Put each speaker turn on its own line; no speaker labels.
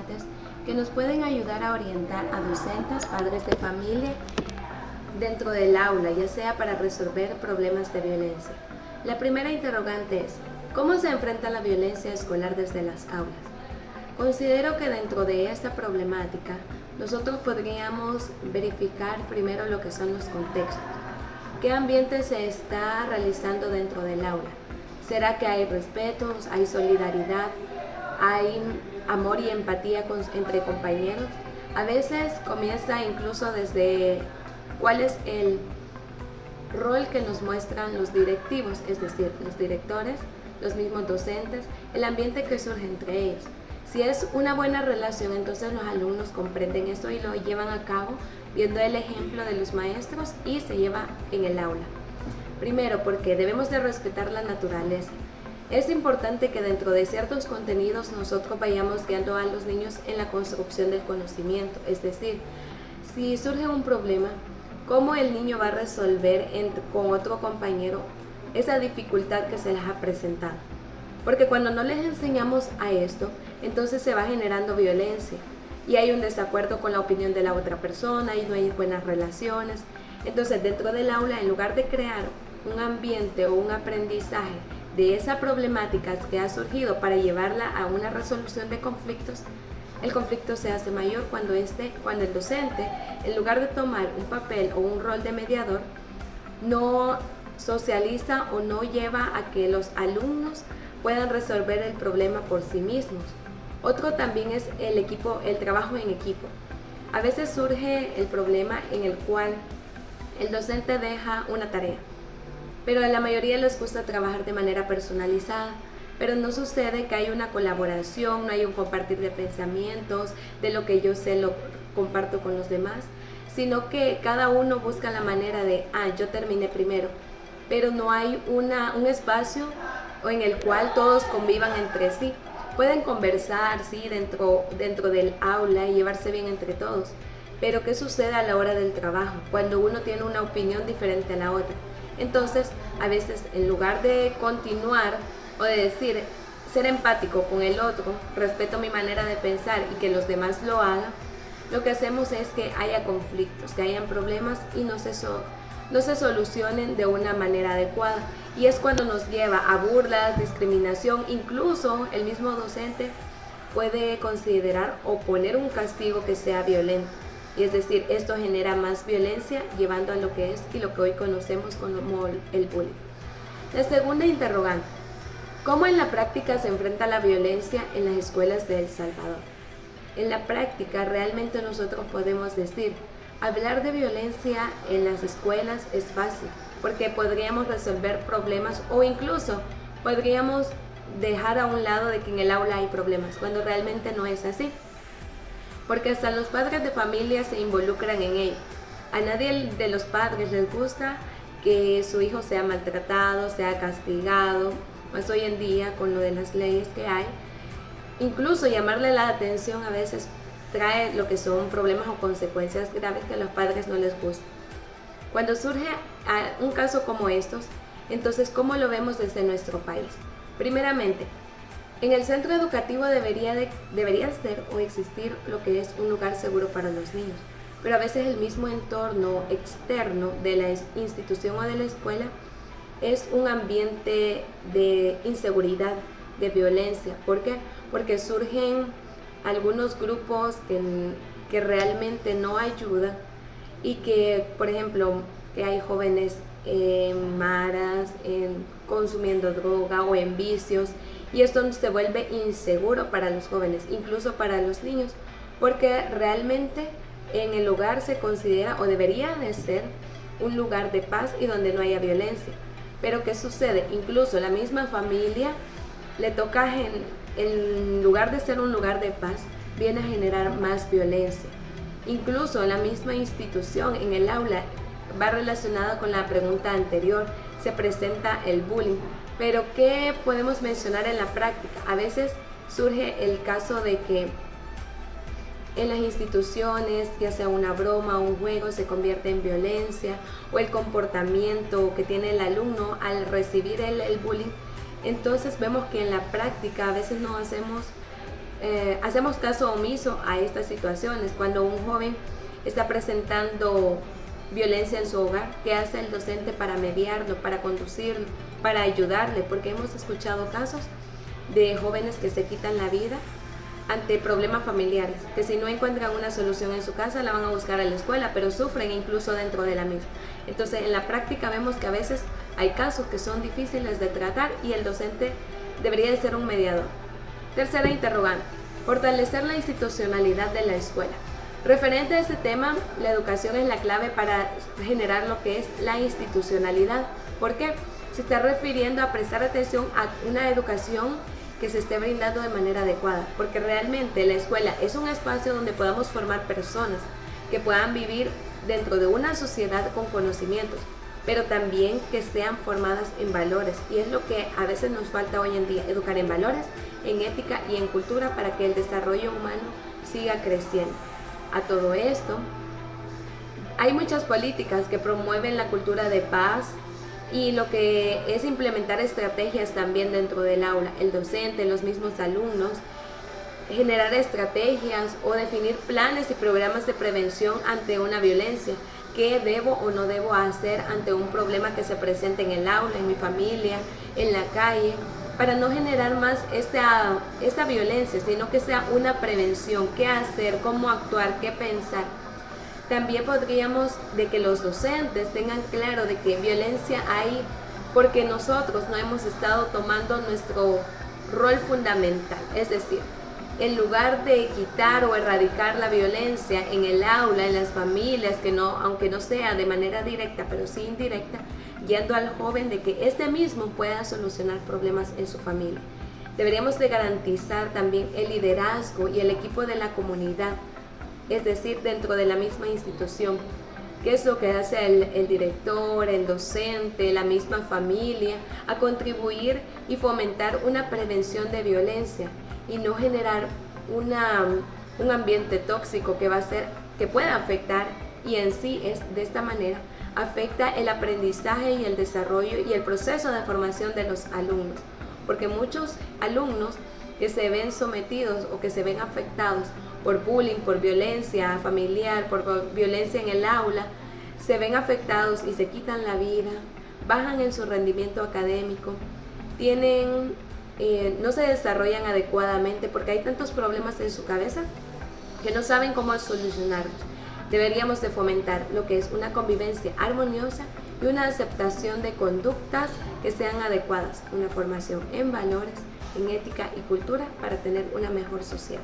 interrogantes que nos pueden ayudar a orientar a docentes, padres de familia dentro del aula, ya sea para resolver problemas de violencia. La primera interrogante es: ¿cómo se enfrenta la violencia escolar desde las aulas? Considero que dentro de esta problemática nosotros podríamos verificar primero lo que son los contextos. ¿Qué ambiente se está realizando dentro del aula? ¿Será que hay respetos, hay solidaridad, hay amor y empatía entre compañeros? A veces comienza incluso desde cuál es el rol que nos muestran los directivos, es decir, los directores, los mismos docentes, el ambiente que surge entre ellos. Si es una buena relación, entonces los alumnos comprenden esto y lo llevan a cabo viendo el ejemplo de los maestros y se lleva en el aula. Primero, porque debemos de respetar la naturaleza. Es importante que dentro de ciertos contenidos nosotros vayamos guiando a los niños en la construcción del conocimiento. Es decir, si surge un problema, ¿cómo el niño va a resolver con otro compañero esa dificultad que se les ha presentado? Porque cuando no les enseñamos a esto, entonces se va generando violencia y hay un desacuerdo con la opinión de la otra persona y no hay buenas relaciones. Entonces, dentro del aula, en lugar de crear un ambiente o un aprendizaje de esa problemática que ha surgido para llevarla a una resolución de conflictos, el conflicto se hace mayor cuando el docente, en lugar de tomar un papel o un rol de mediador, no socializa o no lleva a que los alumnos puedan resolver el problema por sí mismos. Otro también es el trabajo en equipo. A veces surge el problema en el cual el docente deja una tarea, pero a la mayoría les gusta trabajar de manera personalizada, pero no sucede que hay una colaboración, no hay un compartir de pensamientos, de lo que yo sé lo comparto con los demás, sino que cada uno busca la manera de, yo terminé primero, pero no hay un espacio en el cual todos convivan entre sí. Pueden conversar, sí, dentro del aula y llevarse bien entre todos, pero ¿qué sucede a la hora del trabajo? Cuando uno tiene una opinión diferente a la otra. Entonces, a veces, en lugar de continuar o de decir, ser empático con el otro, respeto mi manera de pensar y que los demás lo hagan, lo que hacemos es que haya conflictos, que hayan problemas y no se solucionen de una manera adecuada. Y es cuando nos lleva a burlas, discriminación, incluso el mismo docente puede considerar o poner un castigo que sea violento. Y es decir, esto genera más violencia, llevando a lo que es y lo que hoy conocemos como el bullying. La segunda interrogante: ¿cómo en la práctica se enfrenta la violencia en las escuelas de El Salvador? En la práctica realmente nosotros podemos decir, hablar de violencia en las escuelas es fácil, porque podríamos resolver problemas o incluso podríamos dejar a un lado de que en el aula hay problemas, cuando realmente no es así. Porque hasta los padres de familia se involucran en ello. A nadie de los padres les gusta que su hijo sea maltratado, sea castigado, más hoy en día con lo de las leyes que hay. Incluso llamarle la atención a veces trae lo que son problemas o consecuencias graves que a los padres no les gusta. Cuando surge un caso como estos, entonces, ¿cómo lo vemos desde nuestro país? Primeramente, en el centro educativo debería ser o existir lo que es un lugar seguro para los niños, pero a veces el mismo entorno externo de la institución o de la escuela es un ambiente de inseguridad, de violencia. ¿Por qué? Porque surgen algunos grupos que realmente no ayudan y que, por ejemplo, que hay jóvenes maras, consumiendo droga o en vicios, y esto se vuelve inseguro para los jóvenes, incluso para los niños, porque realmente en el hogar se considera o debería de ser un lugar de paz y donde no haya violencia. Pero ¿qué sucede? Incluso la misma familia le toca, en lugar de ser un lugar de paz, viene a generar más violencia. Incluso la misma institución en el aula va relacionada con la pregunta anterior, se presenta el bullying. Pero ¿qué podemos mencionar en la práctica? A veces surge el caso de que en las instituciones, ya sea una broma o un juego, se convierte en violencia, o el comportamiento que tiene el alumno al recibir el bullying. Entonces vemos que en la práctica a veces no hacemos hacemos caso omiso a estas situaciones. Cuando un joven está presentando violencia en su hogar, ¿qué hace el docente para mediarlo, para conducirlo, para ayudarle? Porque hemos escuchado casos de jóvenes que se quitan la vida ante problemas familiares, que si no encuentran una solución en su casa la van a buscar a la escuela, pero sufren incluso dentro de la misma. Entonces en la práctica vemos que a veces hay casos que son difíciles de tratar y el docente debería de ser un mediador. Tercera interrogante: fortalecer la institucionalidad de la escuela. Referente a este tema, la educación es la clave para generar lo que es la institucionalidad. ¿Por qué? Se está refiriendo a prestar atención a una educación que se esté brindando de manera adecuada, porque realmente la escuela es un espacio donde podamos formar personas que puedan vivir dentro de una sociedad con conocimientos, pero también que sean formadas en valores, y es lo que a veces nos falta hoy en día: educar en valores, en ética y en cultura para que el desarrollo humano siga creciendo. A todo esto, hay muchas políticas que promueven la cultura de paz y lo que es implementar estrategias también dentro del aula, el docente, los mismos alumnos, generar estrategias o definir planes y programas de prevención ante una violencia. ¿Qué debo o no debo hacer ante un problema que se presente en el aula, en mi familia, en la calle? Para no generar más esta violencia, sino que sea una prevención. ¿Qué hacer? ¿Cómo actuar? ¿Qué pensar? También podríamos de que los docentes tengan claro de que violencia hay porque nosotros no hemos estado tomando nuestro rol fundamental. Es decir, en lugar de quitar o erradicar la violencia en el aula, en las familias, que no, aunque no sea de manera directa, pero sí indirecta, guiando al joven de que este mismo pueda solucionar problemas en su familia. Deberíamos de garantizar también el liderazgo y el equipo de la comunidad, es decir, dentro de la misma institución. ¿Qué es lo que hace el director, el docente, la misma familia? A contribuir y fomentar una prevención de violencia y no generar un ambiente tóxico que pueda afectar, y en sí es de esta manera afecta el aprendizaje y el desarrollo y el proceso de formación de los alumnos, porque muchos alumnos que se ven sometidos o que se ven afectados por bullying, por violencia familiar, por violencia en el aula, se ven afectados y se quitan la vida, bajan en su rendimiento académico, no se desarrollan adecuadamente porque hay tantos problemas en su cabeza que no saben cómo solucionarlos. Deberíamos de fomentar lo que es una convivencia armoniosa y una aceptación de conductas que sean adecuadas, una formación en valores, en ética y cultura para tener una mejor sociedad.